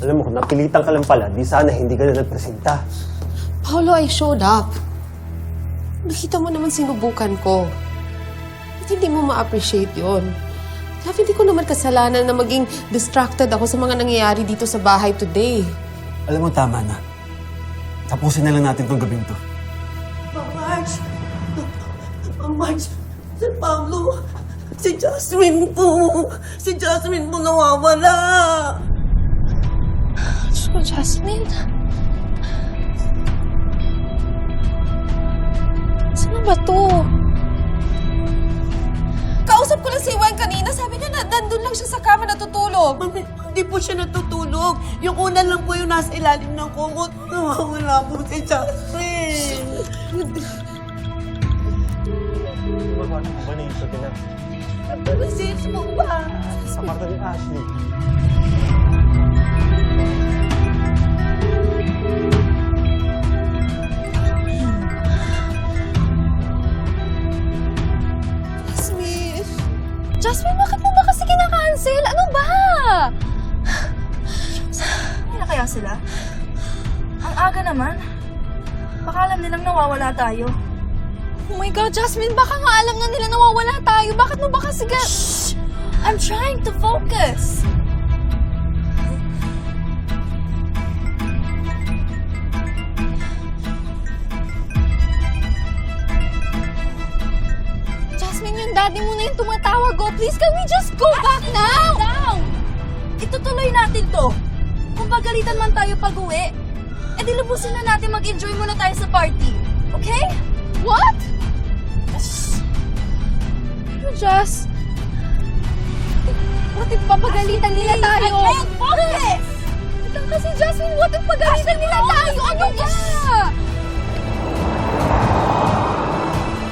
Alam mo, kung napilitan ka lang pala, di sana hindi ka na nagpresenta. Paolo, I showed up. Nakita mo naman sinubukan ko. At hindi mo ma-appreciate yun. Love, hindi ko naman kasalanan na maging distracted ako sa mga nangyayari dito sa bahay today. Alam mo, tama na. Tapusin na lang natin tong gabing to. Marge! Marge! Si Pablo! Si Jasmine po! Si Jasmine po nawawala! So, Jasmine? Saan ba to? Kausap ko lang si Juan kanina. Sabi niya na nandun lang siya sa kama natutulog. Mami, hindi po siya natutulog. Yung una lang po yung nasa ilalim ng kumot. Nawawala po si Jasmine! Ano ba na yung sabi na? Nagpapasins mo ba? Sa kwarto ni Ashley. Jasmine! Jasmine, bakit mo ba kasi kinakancel? Ano ba? Ano na kaya sila? Ang aga naman. Baka alam nilang nawawala tayo. Oh my God, Jasmine, baka nga alam na nila nawawala tayo. Bakit mo ba kasi I'm trying to focus. Jasmine, yung daddy mo na yung tumatawag. Oh, please, can we just go back now? Down! Itutuloy natin to. Kung pagalitan man tayo pag-uwi, edi lubusin na natin mag-enjoy muna tayo sa party. Okay? What? Pero Jas, what if papagalitan nila tayo? I can't focus! Ito kasi, Jasmine, what if pagalitan nila tayo? Ano ba?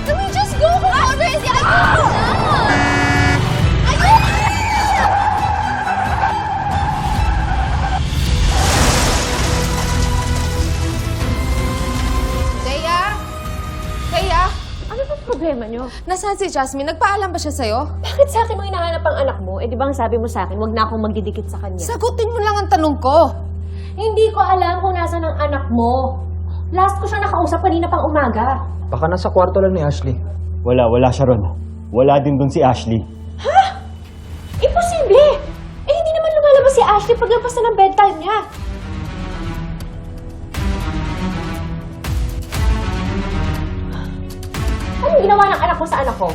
Can we just go? Kung obviously, I can't na. Kaya? Ano bang problema niyo? Nasaan si Jasmine? Nagpaalam ba siya sa'yo? Bakit sa akin mo hinahanap ang anak mo? Eh, di ba ang sabi mo sa akin, wag na akong magdidikit sa kanya? Sagutin mo lang ang tanong ko. Hindi ko alam kung nasaan ang anak mo. Last ko siya nakausap kanina pang umaga. Baka nasa kwarto lang ni Ashley. Wala siya ron. Wala din dun si Ashley. Imposible! Eh, hindi naman lumalabas si Ashley paglabas na ng bedtime niya. Anong ginawa ng anak mo sa anak ko?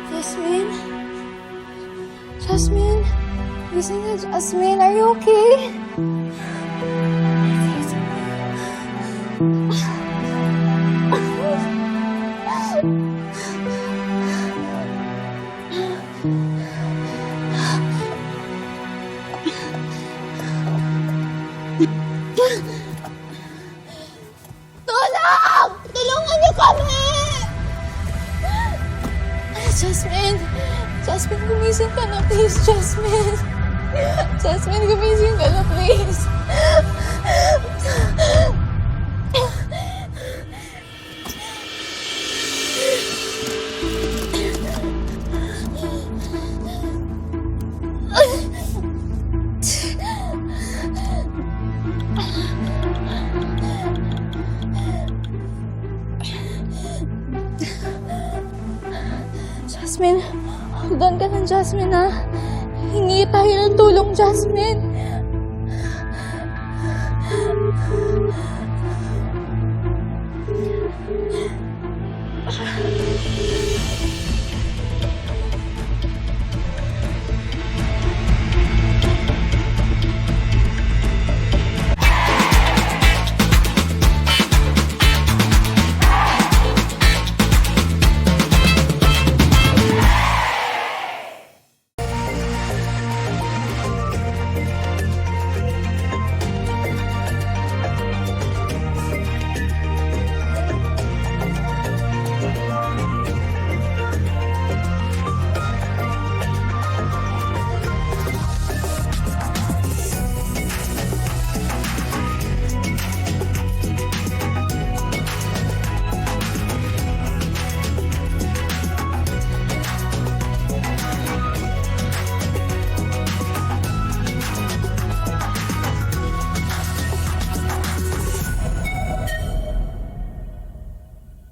Jasmine? Jasmine? Gising na, Jasmine. Are you okay? Tulong! Tulungan niyo kami! Jasmine! Jasmine, gumising ka na, please, Jasmine. Jasmine, gumising ka na, please. Jasmine, hold on ka lang, Jasmine, ha? Hingi tayo ng tulong, Jasmine.